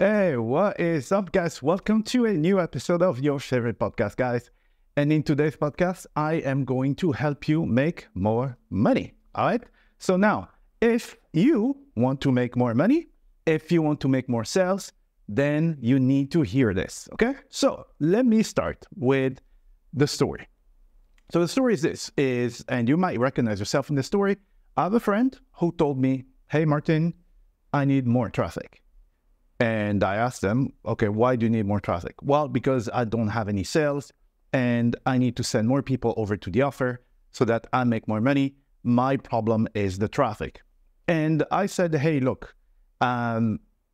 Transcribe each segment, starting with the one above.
Hey, what is up, guys? Welcome to a new episode of your favorite podcast, guys. And in today's podcast, I am going to help you make more money. All right. So now, if you want to make more money, if you want to make more sales, then you need to hear this. Okay. So let me start with the story. So the story is this, and you might recognize yourself in the story. I have a friend who told me, hey, Martin, I need more traffic. And I asked them, okay, why do you need more traffic? Well, because I don't have any sales and I need to send more people over to the offer so that I make more money. My problem is the traffic. And I said, hey, look,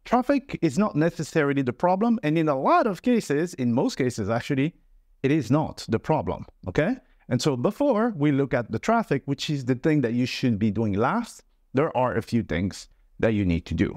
traffic is not necessarily the problem. And in a lot of cases, in most cases, actually, it is not the problem, okay? And so before we look at the traffic, which is the thing that you should be doing last, there are a few things that you need to do,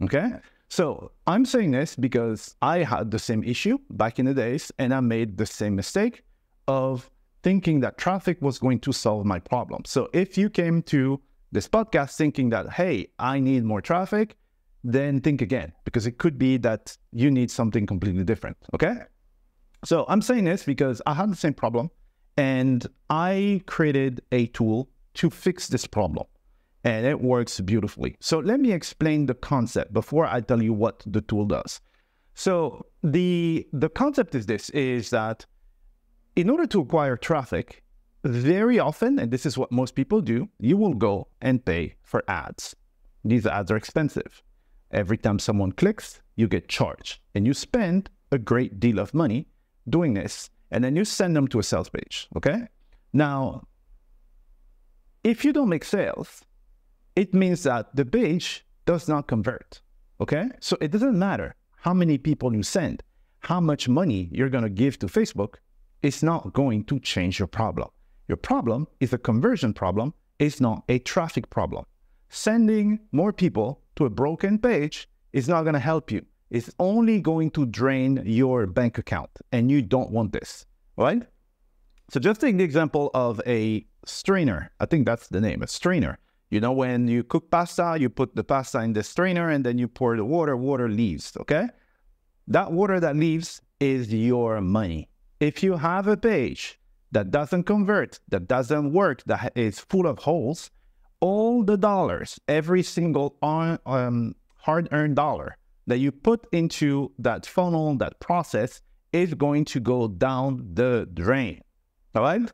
okay? So I'm saying this because I had the same issue back in the days, and I made the same mistake of thinking that traffic was going to solve my problem. So if you came to this podcast thinking that, hey, I need more traffic, then think again, because it could be that you need something completely different, okay? So I'm saying this because I had the same problem, and I created a tool to fix this problem. And it works beautifully. So let me explain the concept before I tell you what the tool does. So the concept is this, is that in order to acquire traffic, very often, and this is what most people do, you will go and pay for ads. These ads are expensive. Every time someone clicks, you get charged. And you spend a great deal of money doing this, and then you send them to a sales page, okay? Now, if you don't make sales, it means that the page does not convert, okay? So it doesn't matter how many people you send, how much money you're gonna give to Facebook, it's not going to change your problem. Your problem is a conversion problem, it's not a traffic problem. Sending more people to a broken page is not gonna help you. It's only going to drain your bank account, and you don't want this, right? So just take the example of a strainer. I think that's the name, a strainer. You know, when you cook pasta, you put the pasta in the strainer and then you pour the water, water leaves, okay? That water that leaves is your money. If you have a page that doesn't convert, that doesn't work, that is full of holes, all the dollars, every single hard-earned dollar that you put into that funnel, that process, is going to go down the drain, all right?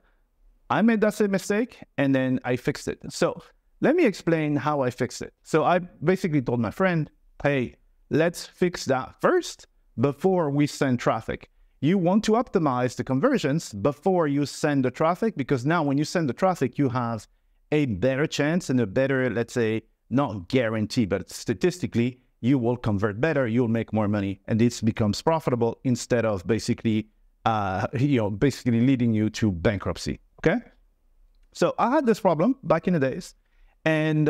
I made that same mistake and then I fixed it. So let me explain how I fixed it. So I basically told my friend, hey, let's fix that first before we send traffic. You want to optimize the conversions before you send the traffic, because now when you send the traffic, you have a better chance and a better, let's say, not guarantee, but statistically, you will convert better, you'll make more money, and this becomes profitable instead of basically, basically leading you to bankruptcy, okay? So I had this problem back in the days. And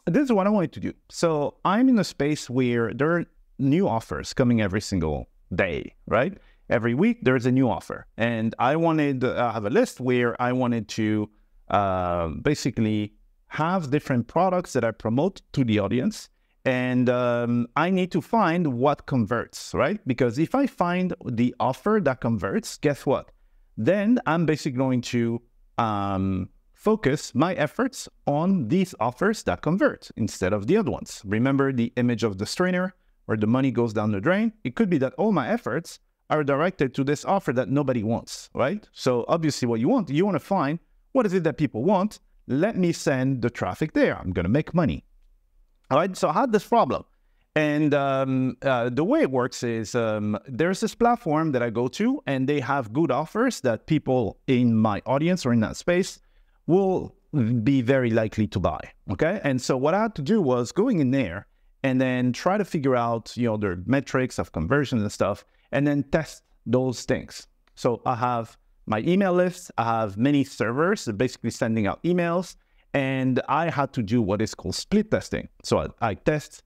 this is what I wanted to do. So I'm in a space where there are new offers coming every single day, right? Every week there's a new offer. And I wanted to have a list where I wanted to basically have different products that I promote to the audience. And I need to find what converts, right? Because if I find the offer that converts, guess what? Then I'm basically going to focus my efforts on these offers that convert instead of the other ones. Remember the image of the strainer where the money goes down the drain? It could be that all my efforts are directed to this offer that nobody wants, right? So obviously what you want to find what is it that people want. Let me send the traffic there. I'm gonna make money. All right, so I had this problem. And the way it works is there's this platform that I go to, and they have good offers that people in my audience or in that space will be very likely to buy, okay? And so what I had to do was going in there and then try to figure out, their metrics of conversion and stuff, and then test those things. So I have my email list, I have many servers basically sending out emails, and I had to do what is called split testing. So I test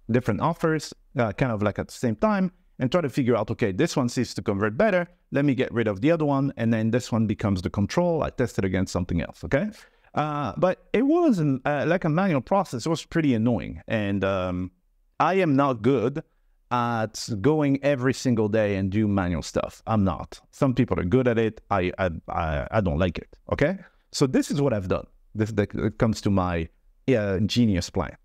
different offers kind of like at the same time and try to figure out, okay, this one seems to convert better. Let me get rid of the other one. And then this one becomes the control. I test it against something else, okay? But it wasn't like a manual process. It was pretty annoying. And I am not good at going every single day and do manual stuff. I'm not. Some people are good at it. I don't like it. Okay. So this is what I've done. This comes to my genius plan.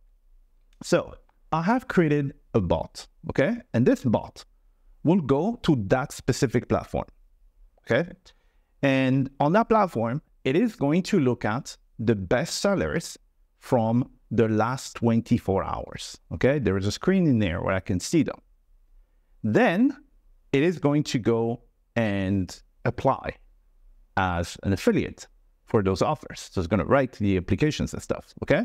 So I have created a bot. Okay. And this bot will go to that specific platform. Okay. And on that platform, it is going to look at the best sellers from the last 24 hours. Okay. There is a screen in there where I can see them. Then it is going to go and apply as an affiliate for those offers. So it's going to write the applications and stuff. Okay.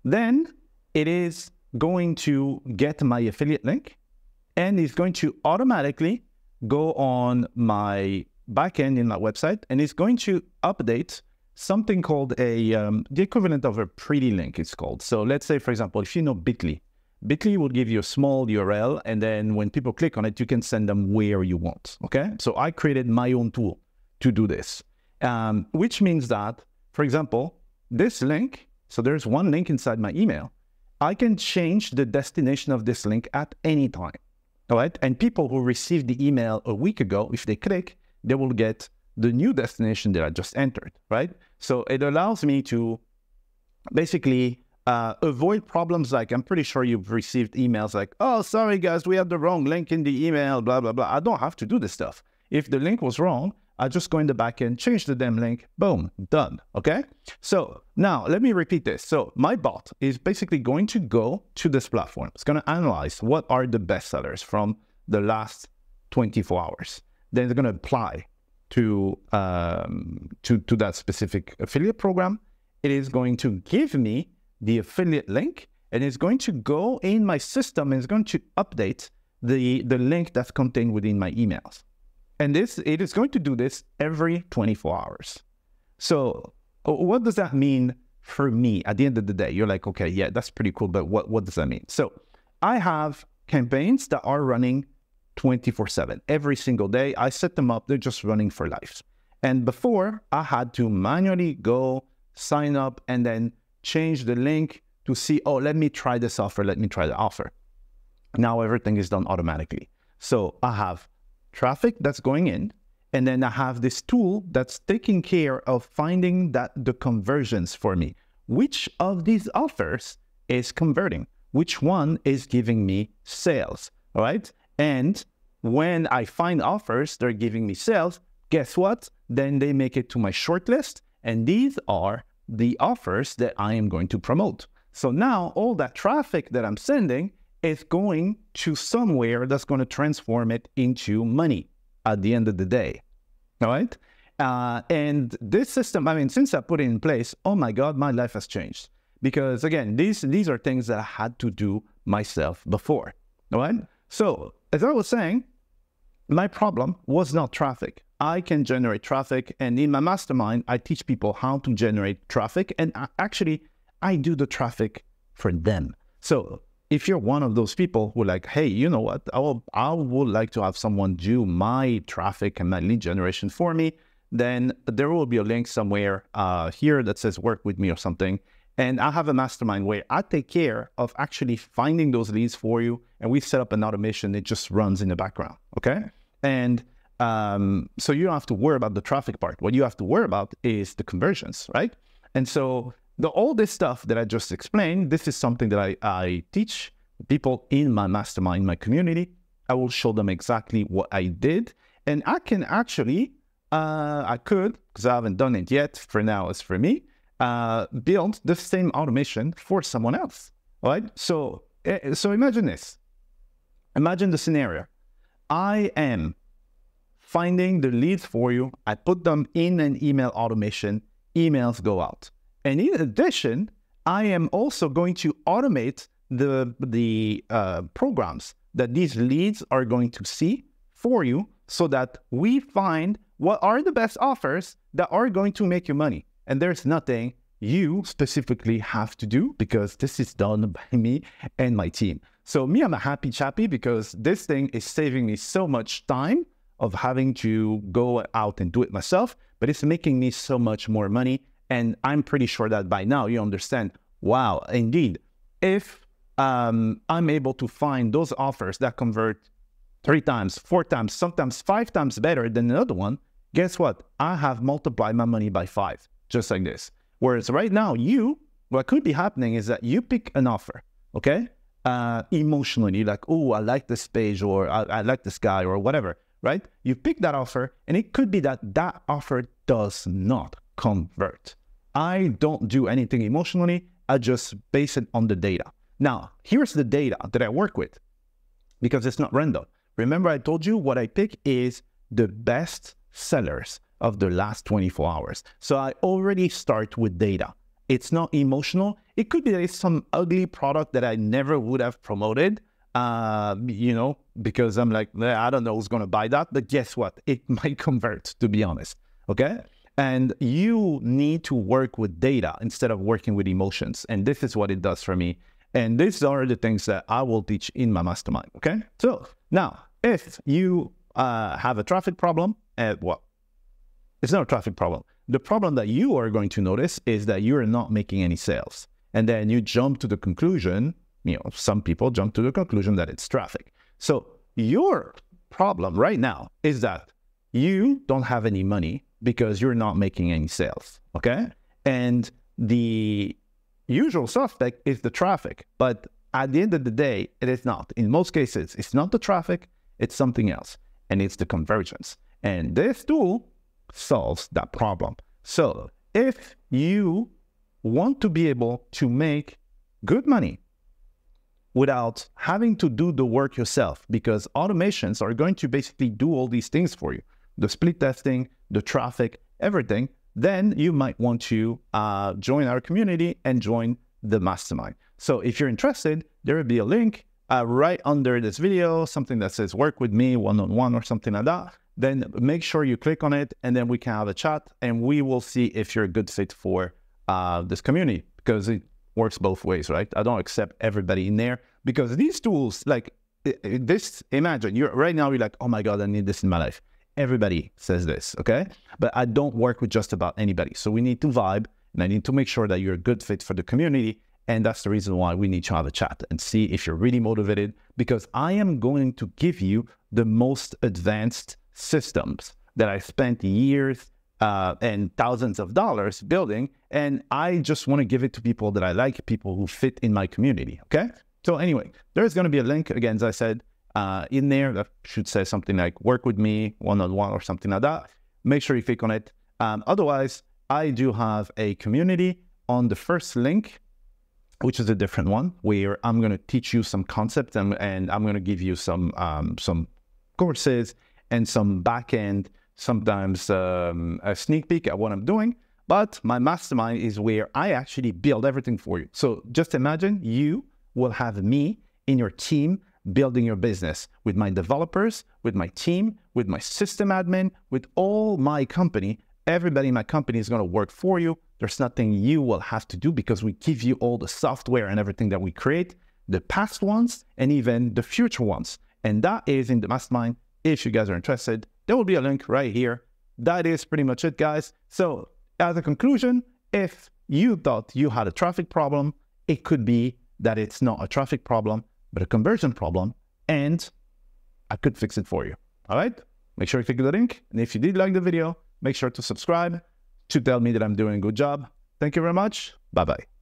Then it is going to get my affiliate link, and it's going to automatically go on my backend in my website, and it's going to update something called the equivalent of a pretty link, it's called. So let's say, for example, if you know Bitly will give you a small URL, and then when people click on it, you can send them where you want, okay? So I created my own tool to do this, which means that, for example, this link, so there's one link inside my email, I can change the destination of this link at any time, all right? And people who received the email a week ago, if they click, they will get the new destination that I just entered, right? So it allows me to basically avoid problems like, I'm pretty sure you've received emails like, oh, sorry guys, we have the wrong link in the email, blah, blah, blah. I don't have to do this stuff. If the link was wrong, I just go in the backend, change the damn link, boom, done, okay? So now let me repeat this. So my bot is basically going to go to this platform. It's going to analyze what are the best sellers from the last 24 hours. Then it's going to apply to that specific affiliate program. It is going to give me the affiliate link, and it's going to go in my system and it's going to update the link that's contained within my emails. And it is going to do this every 24 hours. So what does that mean for me at the end of the day? You're like, okay, yeah, that's pretty cool, but what does that mean? So I have campaigns that are running 24/7. Every single day, I set them up. They're just running for life. And before, I had to manually go sign up and then change the link to see, oh, let me try this offer. Let me try the offer. Now everything is done automatically. So I have traffic that's going in, and then I have this tool that's taking care of finding the conversions for me. Which of these offers is converting? Which one is giving me sales? All right. And when I find offers, they're giving me sales. Guess what? Then they make it to my shortlist. And these are the offers that I am going to promote. So now all that traffic that I'm sending is going to somewhere that's going to transform it into money at the end of the day. All right. And this system, I mean, since I put it in place, oh my God, my life has changed. Because again, these are things that I had to do myself before. All right. So as I was saying, my problem was not traffic. I can generate traffic, and in my mastermind, I teach people how to generate traffic, and I do the traffic for them. So if you're one of those people who are like, hey, you know what, I would like to have someone do my traffic and my lead generation for me, then there will be a link somewhere here that says work with me or something. And I have a mastermind where I take care of actually finding those leads for you. And we set up an automation that just runs in the background, okay? And so you don't have to worry about the traffic part. What you have to worry about is the conversions, right? And so all this stuff that I just explained, this is something that I teach people in my mastermind, my community. I will show them exactly what I did. And I can actually, I could, because I haven't done it yet, for now it's for me, build the same automation for someone else, all right? So imagine this. Imagine the scenario. I am finding the leads for you. I put them in an email automation. Emails go out. And in addition, I am also going to automate the programs that these leads are going to see for you so that we find what are the best offers that are going to make you money. And there's nothing you specifically have to do because this is done by me and my team. So me, I'm a happy chappy because this thing is saving me so much time of having to go out and do it myself, but it's making me so much more money. And I'm pretty sure that by now you understand, wow, indeed, if I'm able to find those offers that convert 3 times, 4 times, sometimes 5 times better than another one, guess what? I have multiplied my money by 5, just like this. Whereas right now, what could be happening is that you pick an offer, okay? Emotionally, like, oh, I like this page, or I like this guy, or whatever, right? You pick that offer, and it could be that that offer does not convert. I don't do anything emotionally. I just base it on the data. Now, here's the data that I work with, because it's not random. Remember, I told you what I pick is the best sellers of the last 24 hours. So I already start with data. It's not emotional. It could be that it's some ugly product that I never would have promoted, because I'm like, I don't know who's going to buy that. But guess what? It might convert, to be honest. Okay? And you need to work with data instead of working with emotions. And this is what it does for me. And these are the things that I will teach in my mastermind. Okay? So now, if you have a traffic problem, it's not a traffic problem. The problem that you are going to notice is that you're not making any sales. And then you jump to the conclusion, some people jump to the conclusion that it's traffic. So your problem right now is that you don't have any money because you're not making any sales, okay? And the usual suspect is the traffic. But at the end of the day, it is not. In most cases, it's not the traffic, it's something else. And it's the conversions. And this tool solves that problem. So if you want to be able to make good money without having to do the work yourself, because automations are going to basically do all these things for you, the split testing, the traffic, everything, then you might want to join our community and join the mastermind. So if you're interested, there will be a link right under this video, something that says work with me one-on-one or something like that. Then make sure you click on it, and then we can have a chat, and we will see if you're a good fit for this community, because it works both ways, right? I don't accept everybody in there, because these tools, like this, imagine right now you're like, oh my God, I need this in my life. Everybody says this, okay? But I don't work with just about anybody. So we need to vibe, and I need to make sure that you're a good fit for the community. And that's the reason why we need to have a chat and see if you're really motivated, because I am going to give you the most advanced systems that I spent years and thousands of dollars building. And I just want to give it to people that I like, people who fit in my community, okay? So anyway, there's going to be a link, again, as I said, in there that should say something like work with me one-on-one or something like that. Make sure you click on it. Otherwise, I do have a community on the first link, which is a different one, where I'm going to teach you some concepts, and I'm going to give you some courses and some back-end, sometimes a sneak peek at what I'm doing. But my mastermind is where I actually build everything for you. So just imagine you will have me in your team building your business with my developers, with my team, with my system admin, with all my company. Everybody in my company is going to work for you. There's nothing you will have to do, because we give you all the software and everything that we create, the past ones and even the future ones. And that is in the mastermind. If you guys are interested, there will be a link right here. That is pretty much it, guys. So as a conclusion, if you thought you had a traffic problem, it could be that it's not a traffic problem, but a conversion problem, and I could fix it for you. All right? Make sure you click the link. And if you did like the video, make sure to subscribe to tell me that I'm doing a good job. Thank you very much. Bye-bye.